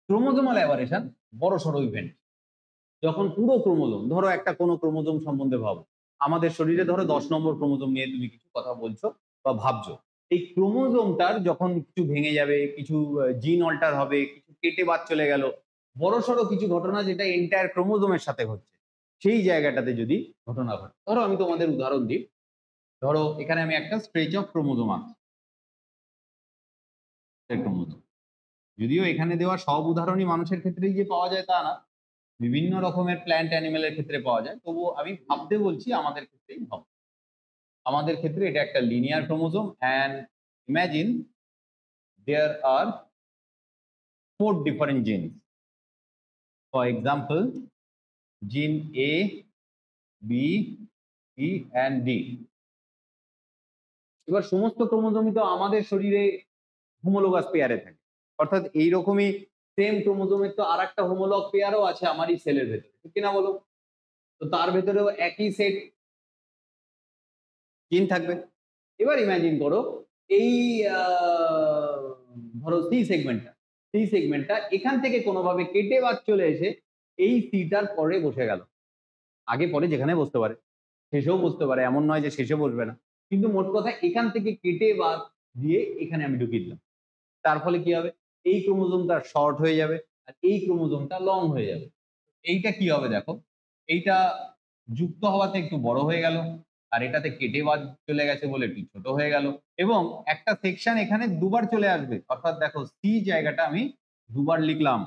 Speaker 1: ক্রোমোজোমাল অ্যাবারেশন বড় সড়ো ইভেন্ট, যখন পুরো ক্রোমোজোম, ধরো একটা কোনো ক্রোমোজোম সম্বন্ধে ভাবো, আমাদের শরীরে ধরো 10 নম্বর ক্রোমোজোম নিয়ে তুমি কিছু কথা বলছো বা ভাবছো, এই ক্রোমোজোমটার যখন কিছু ভেঙে যাবে, কিছু জিন অল্টার হবে, কিছু কেটে বাদ চলে গেল, বড় সড়ো কিছু ঘটনা যেটা এন্টায়ার ক্রোমোজোমের সাথে ঘটছে, সেই জায়গাটাতে যদি ঘটনা ঘটে, ধরো আমি তোমাদের উদাহরণ দিই, ধরো এখানে আমি একটা স্ট্রেচ অফ ক্রোমোজোম আঁকছি, ক্রোমোজোম, যদিও এখানে দেওয়া সব উদাহরণই মানুষের ক্ষেত্রেই যে পাওয়া যায় তা না, বিভিন্ন রকমের প্ল্যান্ট অ্যানিমেলের ক্ষেত্রে পাওয়া যায়, তবুও আমি ভাবতে বলছি আমাদের ক্ষেত্রেই ভাব। আমাদের ক্ষেত্রে এটা একটা linear chromosome, and imagine there are 4 different genes. For example, gene A, B, E and D. এবার সমস্ত ক্রোমোজোমই তো আমাদের শরীরে হোমোলোগাস পেয়ারে থাকে, অর্থাৎ এইরকমই সেম ক্রোমোজোমের তো আর একটা হোমোলগ পেয়ারও আছে আমারই সেলের ভেতরে, ঠিক কিনা বলো? তো তার ভেতরেও একই সেট জিন থাকবে। এবার ইমাজিন করো এই ধরো সি সেগমেন্টটা এখান থেকে কোনোভাবে কেটে বাদ চলে এসে এই সিটার পরে বসে গেল। আগে পরে যেখানে বসতে পারে, শেষেও বসতে পারে, এমন নয় যে শেষে বসবে না, কিন্তু মোট কথা এখান থেকে কেটে বাদ দিয়ে এখানে আমি ঢুকিয়ে দিলাম। তার ফলে কি হবে, এই ক্রোমোজোমটা শর্ট হয়ে যাবে আর এই ক্রোমোজোমটা লং হয়ে যাবে। এইটা কি হবে দেখো, এইটা যুক্ত হওয়াতে একটু বড় হয়ে গেল আর এটাতে কেটে বাদ চলে গেছে বলে একটু ছোট হয়ে গেল, এবং একটা সেকশন এখানে দুবার চলে আসবে, অর্থাৎ দেখো সি জায়গাটা আমি দুবার লিখলাম।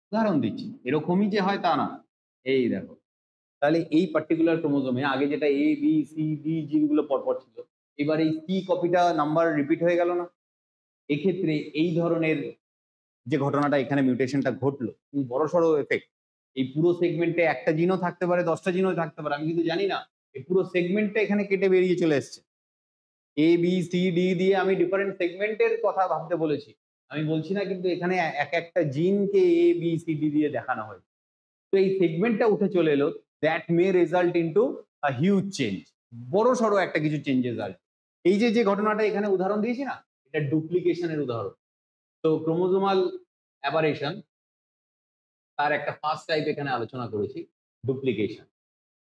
Speaker 1: উদাহরণ দিচ্ছি, এরকমই যে হয় তা না। এই দেখো, তাহলে এই পার্টিকুলার ক্রোমোজোমে আগে যেটা এ বি সি ডি জিনগুলো পরপর ছিল, এবার এই সি কপিটা নাম্বার রিপিট হয়ে গেল না। এক্ষেত্রে এই ধরনের যে ঘটনাটা এখানে মিউটেশনটা ঘটলো, বড়সড় এফেক্ট। এই পুরো সেগমেন্টে একটা জিনও থাকতে পারে, 10টা জিনও থাকতে পারে, আমি কিন্তু জানি না। এই পুরো সেগমেন্টটা এখানে কেটে বেরিয়ে চলে এসছে। এ বি সি ডি দিয়ে আমি ডিফারেন্ট সেগমেন্টের কথা ভাবতে বলেছি, আমি বলছি না কিন্তু এখানে এক একটা জিনকে এ বি সি ডি দিয়ে দেখানো হয়েছে। তো এই সেগমেন্টটা উঠে চলে এলো, that may result into a huge change, বড় সড়ো একটা কিছু চেঞ্জেস আসবে। এই যে যে ঘটনাটা এখানে উদাহরণ দিয়েছি না, এটা ডুপ্লিকেশনের উদাহরণ। তো ক্রোমোজোমাল অ্যাবারেশন তার একটা ফার্স্ট টাইপ এখানে আলোচনা করেছি, ডুপ্লিকেশন।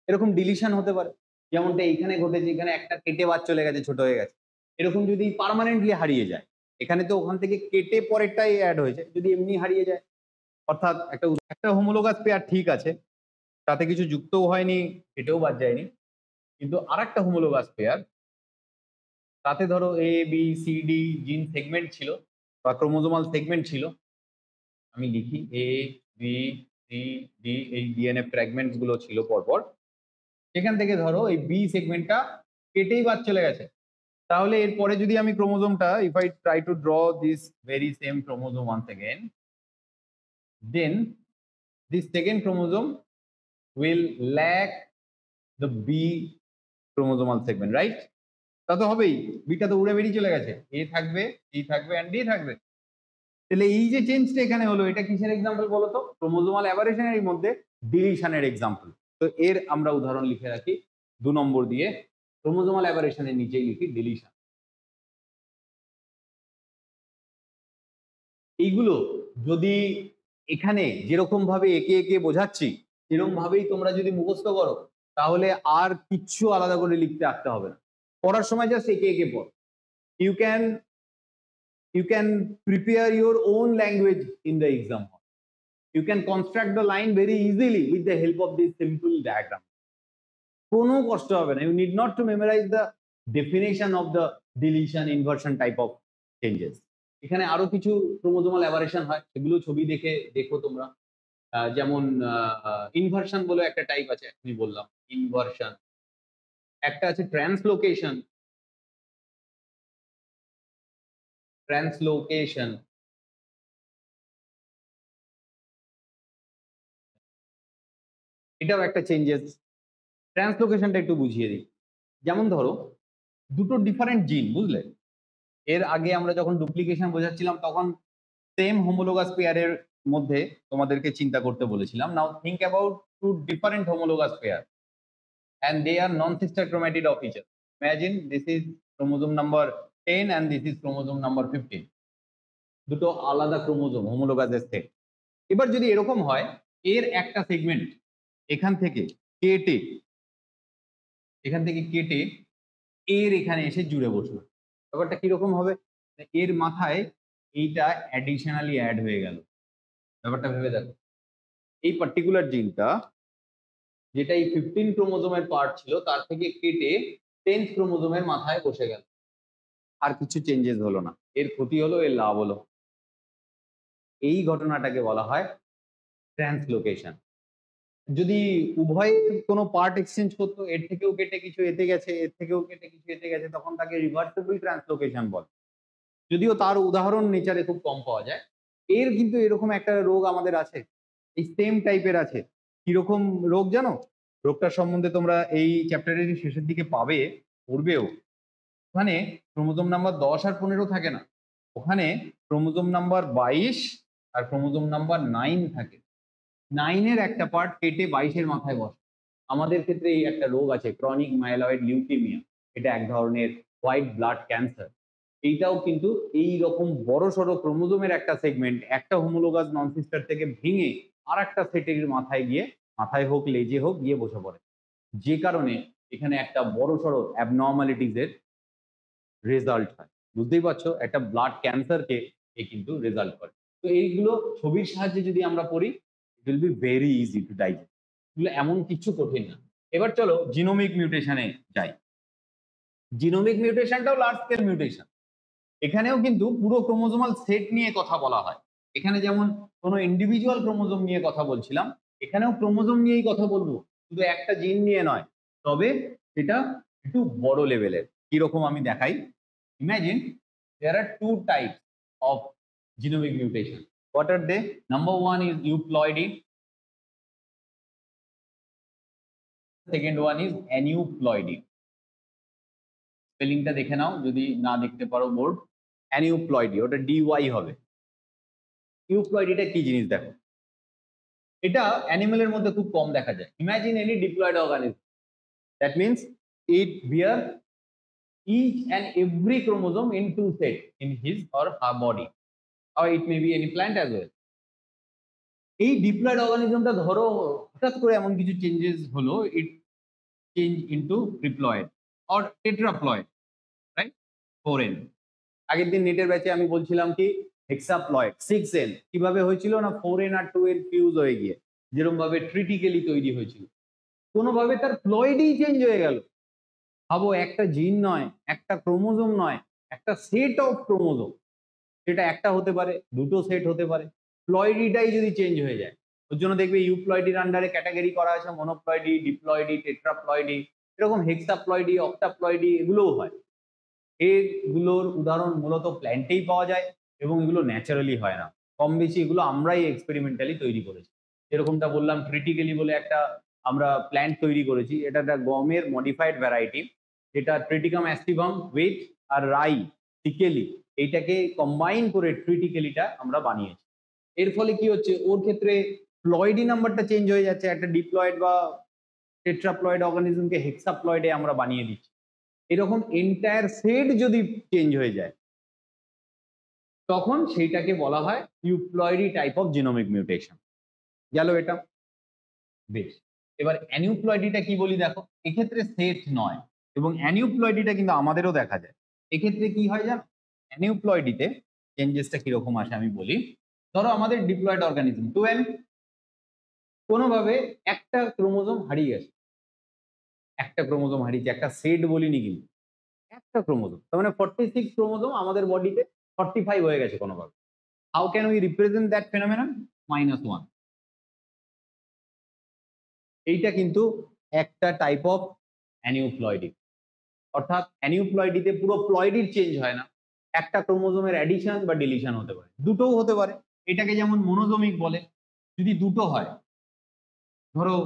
Speaker 1: এরকম ডিলিশন হতে পারে, যেমনটা এইখানে ঘটেছে, এখানে একটা কেটে বাদ চলে গেছে, ছোট হয়ে গেছে। এরকম যদি পার্মানেন্টলি হারিয়ে যায়, এখানে তো ওখান থেকে কেটে পরেরটাই অ্যাড হয়েছে, যদি এমনি হারিয়ে যায়, অর্থাৎ একটা হোমোলোগাস পেয়ার ঠিক আছে, তাতে কিছু যুক্তও হয়নি, এটাও বাদ যায়নি, কিন্তু আরেকটা হোমোলোগাস পেয়ার, তাতে ধরো এ বি সি ডি জিন সেগমেন্ট ছিল বা ক্রোমোজোমাল সেগমেন্ট ছিল। আমি লিখি এ বি সি ডি, এই ডিএনএ ফ্র্যাগমেন্টস গুলো ছিল পরপর। সেখান থেকে ধরো এই বি সেগমেন্টটা কেটেই বাদ চলে গেছে। তাহলে এরপরে যদি আমি ক্রোমোজোমটা, if I try to draw this very same chromosome once again, then this second chromosome will lack the B chromosomal segment, right? তা তো হবেই, বিটা তো উড়ে বেরিয়ে চলে গেছে, এ থাকবে, ই থাকবে এন্ড ডি থাকবে। তাহলে এই যে চেঞ্জটা এখানে হলো, এটা কিসের এক্সাম্পল বলো তো? ক্রোমোজোমাল অ্যাবারেশনের মধ্যে ডিলিশনের এক্সাম্পল। তো এর আমরা উদাহরণ লিখে রাখি 2 নম্বর দিয়ে, ক্রোমোজোমাল অ্যাবারেশনের নিচেই লিখি ডিলিশন। এইগুলো যদি এখানে যেরকম ভাবে একে একে বোঝাচ্ছি সেরকম ভাবেই তোমরা যদি মুখস্থ করো, তাহলে আর কিচ্ছু আলাদা করে লিখতে আসতে হবে না। পড়ার সময় জাস্ট একে একে পড়। You can prepare your own language in the exam hall. You can construct the line very easily with the help of this simple diagram. কোনো কষ্ট হবে না। You need not to memorize the definition of the deletion, inversion type of changes. এখানে আরো কিছু chromosomal aberration হয়, সেগুলো ছবি দেখে দেখো তোমরা। যেমন ইনভার্সন বলে একটা টাইপ আছে, আমি বললাম ইনভার্সন। একটা আছে ট্রান্সলোকেশন। ট্রান্সলোকেশন এটাও একটা চেঞ্জেস। ট্রান্সলোকেশনটা একটু বুঝিয়ে দিই। যেমন ধরো দুটো ডিফারেন্ট জিন, বুঝলে? এর আগে আমরা যখন ডুপ্লিকেশন বোঝাচ্ছিলাম তখন সেম হোমোলোগাস পেয়ারের মধ্যে তোমাদেরকে চিন্তা করতে বলেছিলাম। Now think about two different homologous pair and they are non-sister chromatid of each other. Imagine this is chromosome number 10 and this is chromosome number 15. দুটো আলাদা ক্রোমোজোম হোমোলোগাসের সেট। এবার যদি এরকম হয়, এর একটা সেগমেন্ট এখান থেকে কেটে এর এখানে এসে জুড়ে বসলো, ব্যাপারটা কিরকম হবে? এর মাথায় এইটা অ্যাডিশনালি অ্যাড হয়ে গেল। ব্যাপারটা ভেবে দেখো, এই পার্টিকুলার জিনটা যেটা এই 15 ক্রোমোজোমের পার্ট ছিল তার থেকে কেটে 10th ক্রোমোজোমের মাথায় বসে গেল, আর কিছু চেঞ্জেস হলো না। এর ক্ষতি হলো, এর লাভ হলো। এই ঘটনাটাকে বলা হয় ট্রান্সলোকেশন। যদি উভয় কোনো পার্ট এক্সচেঞ্জ করতো, এর থেকেও কেটে কিছু এতে গেছে, এর থেকেও কেটে কিছু এতে গেছে, তখন তাকে রিভার্সিবল ট্রান্সলোকেশন বলে। যদিও তার উদাহরণ নেচারে খুব কম পাওয়া যায়। এর কিন্তু এরকম একটা রোগ আমাদের আছে, এই সেম টাইপের আছে। কিরকম রোগ জানো? রোগটার সম্বন্ধে তোমরা এই চ্যাপ্টারের শেষের দিকে পাবে, পড়বেও। ওখানে ক্রোমোজোম নাম্বার 10 আর 15 থাকে না, ওখানে ক্রোমোজোম নাম্বার 22 আর ক্রোমোজোম নাম্বার 9 থাকে। 9 এর একটা পার্ট কেটে 22 এর মাথায় বসে। আমাদের ক্ষেত্রে এই একটা রোগ আছে ক্রনিক মাইলয়েড লিউকেমিয়া, এটা এক ধরনের হোয়াইট ব্লাড ক্যান্সার। এইটাও কিন্তু এই রকম বড় সড়ো ক্রোমোজোমের একটা সেগমেন্ট একটা হোমোলোগাস নন সিস্টার থেকে ভেঙে আর একটা সেটের মাথায় গিয়ে, মাথায় হোক লেজে হোক গিয়ে বসে পড়ে, যে কারণে এখানে একটা বড় সড়ো অ্যাবনর্মালিটিস এর রেজাল্ট হয়। বুঝতেই পারছো একটা ব্লাড ক্যান্সারকে এ কিন্তু রেজাল্ট করে। তো এইগুলো ছবির সাহায্যে যদি আমরা পড়ি, it will be very easy to digest. এগুলো এমন কিছু কঠিন না। এবার চলো জিনোমিক মিউটেশনে যাই। জিনোমিক মিউটেশনটাও লার্জ স্কেল মিউটেশন। এখানেও কিন্তু পুরো ক্রোমোজোমাল সেট নিয়ে কথা বলা হয়। এখানে যেমন কোনো ইন্ডিভিজুয়াল ক্রোমোজোম নিয়ে কথা বলছিলাম, এখানেও ক্রোমোজোম নিয়েই কথা বলবো, শুধু একটা জিন নিয়ে নয়। তবে সেটা একটু বড় লেভেলের। কিরকম আমি দেখাই। Imagine there are two types of genomic mutation. What are they? Number one is euploidy. Second one is aneuploidy. স্পেলিংটা দেখে নাও যদি না দেখতে পারো বোর্ড। aneuploidy ওটা DY হবে। ইউপ্লয়েডিটা কি জিনিস দেখো, এটা অ্যানিমেলের মধ্যে খুব কম দেখা যায়। Imagine any diploid organism, that means it bear each and every chromosome in two sets in his or her body, or it may be any plant as well. এই ডিপ্লয়েড অর্গানিজমটা ধরো হঠাৎ করে এমন কিছু চেঞ্জেস হলো, it change into triploid or tetraploid, right? 4n। আগের দিন নেটের ব্যাচে আমি বলছিলাম কি হেক্সাপ্লয়েড 6n কিভাবে হয়েছিল না 4n আর 2n ফিউজ হয়ে গিয়ে যেরকম ভাবে ট্রিটিক্যালি তৈরি হয়েছিল, কোনোভাবে তার প্লয়েডই চেঞ্জ হয়ে গেল। ভাবো একটা জিন নয়, একটা ক্রোমোজোম নয়, একটা সেট অফ ক্রোমোজোম, সেটা একটা হতে পারে, দুটো সেট হতে পারে, প্লয়েডিটাই যদি চেঞ্জ হয়ে যায়। ওর জন্য দেখবে ইউপ্লয়েডির আন্ডারে ক্যাটাগরি করা আছে মনোপ্লয়েডি, ডিপ্লয়েডি, টেট্রাপ্লয়েডি, এরকম হেক্সাপ্লয়েডি, অক্টাপ্লয়েডি এগুলোও হয়। এগুলোর উদাহরণ মূলত প্ল্যান্টেই পাওয়া যায় এবং এগুলো ন্যাচারালি হয় না, কম বেশি এগুলো আমরাই এক্সপেরিমেন্টালি তৈরি করেছি। যেরকমটা বললাম ট্রিটিক্যালি বলে একটা আমরা প্ল্যান্ট তৈরি করেছি, এটা একটা গমের মডিফাইড ভ্যারাইটি, যেটা ট্রিটিকাম অ্যাস্টিভাম উইথ আর রাই টিকেলি এইটাকে কম্বাইন করে ট্রিটিকেলিটা আমরা বানিয়েছি। এর ফলে কি হচ্ছে, ওর ক্ষেত্রে প্লয়েডি নাম্বারটা চেঞ্জ হয়ে যাচ্ছে, একটা ডিপ্লয়েড বা টেট্রাপ্লয়েড অর্গানিজমকে হেক্সাপ্লয়েডে আমরা বানিয়ে দিচ্ছি। এরকম এন্টায়ার সেট যদি চেঞ্জ হয়ে যায় তখন সেইটাকে বলা হয় ইউপ্লয়েডি টাইপ অফ জিনোমিক মিউটেশন। গেল এটা বেশ। এবার অ্যানিউপ্লয়েডিটা কি বলি দেখো, এক্ষেত্রে সেট নয় এবং অ্যানিউপ্লয়েডিটা কিন্তু আমাদেরও দেখা যায়। এক্ষেত্রে কি হয় জানো, অ্যানিউপ্লয়েডিতে চেঞ্জেসটা কিরকম আসে আমি বলি। ধরো আমাদের ডিপ্লয়েড অর্গানিজম 2n, কোনোভাবে একটা ক্রোমোজোম হারিয়ে গেছে, একটা ক্রোমোজোম হারিয়েছে, একটা সেট বলিনি কিন্তু একটা ক্রোমোজোম, তার মানে 46 ক্রোমোজোম আমাদের বডিতে 45 হয়ে গেছে কোনোভাবে। How can we represent that phenomenon? -1। এইটা কিন্তু একটা টাইপ অফ অ্যানিউপ্লয়েডি, অর্থাৎ অ্যানিউপ্লয়েডিতে পুরো প্লয়েডির চেঞ্জ হয় না, একটা ক্রোমোজোমের অ্যাডিশন বা ডিলিশন হতে পারে, দুটোও হতে পারে। এটাকে যেমন মনোজোমিক বলে, যদি দুটো হয়, ধরো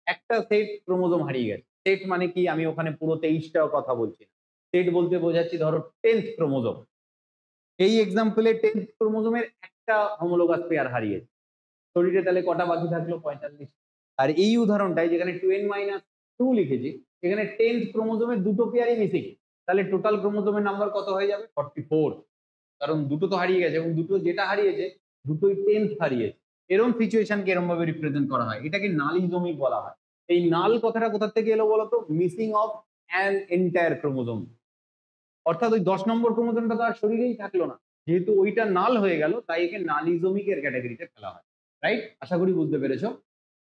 Speaker 1: একটা সেট ক্রোমোজোম হারিয়ে গেছে, সেট মানে কি আমি ওখানে পুরো 23টা কথা বলছি না, সেট বলতে বোঝাচ্ছি ধরো 10th ক্রোমোজোম, এই এক্সাম্পলে 10th ক্রোমোজোমের একটা হোমোলোগাস পেয়ার হারিয়েছে, শরীরে তাহলে কটা বাকি থাকলো? 45। আর এই উদাহরণটাই যেখানে 2n-2 লিখেছি, সেখানে 10th ক্রোমোজোমের দুটো পেয়ারই মিসিং, তাহলে টোটাল ক্রোমোজোমের নাম্বার কত হয়ে যাবে? 44। কারণ দুটো তো হারিয়ে গেছে এবং দুটো যেটা হারিয়েছে দুটোই 10th হারিয়েছে। এরকম সিচুয়েশনকে এরকম ভাবে রিপ্রেজেন্ট করা হয়, এটাকে নালিজোমিক বলা হয়। এই নাল কথাটা কোথা থেকে এলো বলতো? Missing of an entire chromosome, অর্থাৎ ওই 10 নম্বর ক্রোমোজোমটা তো আর শরীরেই থাকলো না, যেহেতু ওইটা নাল হয়ে গেল তাই একে নালিজোমিকের ক্যাটাগরিতে ফেলা হয়। রাইট? আশা করি বুঝতে পেরেছো।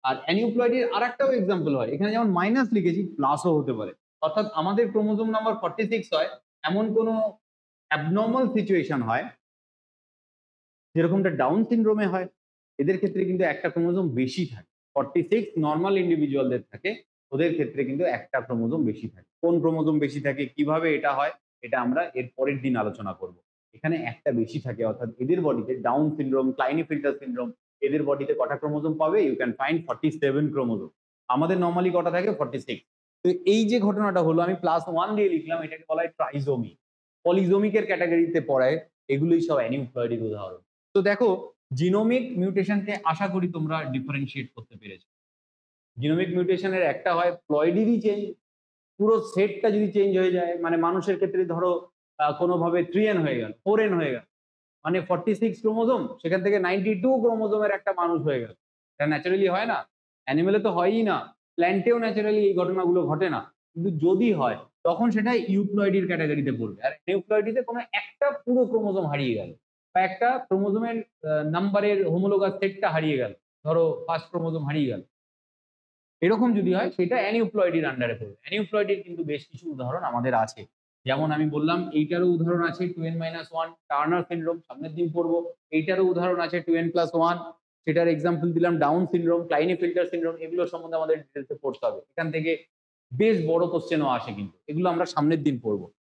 Speaker 1: আর অ্যানিউপ্লয়েডির আর একটাও এক্সাম্পল হয়, এখানে যেমন মাইনাস লিখেছি প্লাসও হতে পারে, অর্থাৎ আমাদের ক্রোমোজোম নাম্বার 46 হয়, এমন কোনো অ্যাবনর্মাল সিচুয়েশন হয় যেরকমটা ডাউন সিনড্রোমে হয়, এদের ক্ষেত্রে কিন্তু একটা ক্রোমোজোম বেশি থাকে। 46 নর্মাল ইন্ডিভিজুয়ালদের থাকে, ওদের ক্ষেত্রে কিন্তু একটা ক্রোমোজোম বেশি থাকে। কোন ক্রোমোজোম বেশি থাকে, কিভাবে এটা হয়, এটা আমরা এর পরের দিন আলোচনা করব। এখানে একটা বেশি থাকে, অর্থাৎ এদের বডিতে ডাউন সিনড্রোম, ক্লাইনেফিল্টার সিনড্রোম, এদের বডিতে কটা ক্রোমোজোম পাবে? You can find 47 chromosome. আমাদের নর্মালি কটা থাকে? 46। তো এই যে ঘটনাটা হলো, আমি +1 দিয়ে লিখলাম, এটাকে বলা হয় ট্রাইজোমি। পলিজোমিকের ক্যাটাগরিতে পড়ায়, এগুলোই সব অ্যানিউপ্লয়েডির উদাহরণ। তো দেখো, জিনোমিক মিউটেশনকে আশা করি তোমরা ডিফারেন্সিয়েট করতে পেরেছো। জিনোমিক মিউটেশনের একটা হয় প্লয়েডেরই চেঞ্জ, পুরো সেটটা যদি চেঞ্জ হয়ে যায়, মানে মানুষের ক্ষেত্রে ধরো কোনোভাবে 3n হয়ে গেল, 4n হয়ে গেল, মানে 46 ক্রোমোজোম, সেখান থেকে 92 ক্রোমোজোমের একটা মানুষ হয়ে গেল। এটা ন্যাচারালি হয় না, অ্যানিমেলে তো হয়ই না, প্ল্যান্টেও ন্যাচারালি এই ঘটনাগুলো ঘটে না। কিন্তু যদি হয়, তখন সেটা ইউপ্লয়েডির ক্যাটাগরিতে পড়বে। আর ইউপ্লয়েডিতে কোনো একটা পুরো ক্রোমোজোম হারিয়ে গেল, বা একটা ক্রোমোজোমের নাম্বারের হোমোলোগাস সেটটা হারিয়ে গেল, ধরো 5 ক্রোমোজোম হারিয়ে গেল, এরকম যদি হয় সেটা অ্যানিউপ্লয়েডির আন্ডারে পড়বে। অ্যানিউপ্লয়েডির কিন্তু বেশ কিছু উদাহরণ আমাদের আছে, যেমন আমি বললাম এইটারও উদাহরণ আছে 2n-1 টার্নার সিনড্রোম, সামনের দিন পড়বো। এইটারও উদাহরণ আছে 2n+1, সেটার এক্সাম্পল দিলাম ডাউন সিনড্রোম, ক্লাইনেফিল্টার সিনড্রোম। এগুলো সম্বন্ধে আমাদের ডিটেলসে পড়তে হবে, এখান থেকে বেশ বড় কোশ্চেনও আসে, কিন্তু এগুলো আমরা সামনের দিন পড়বো।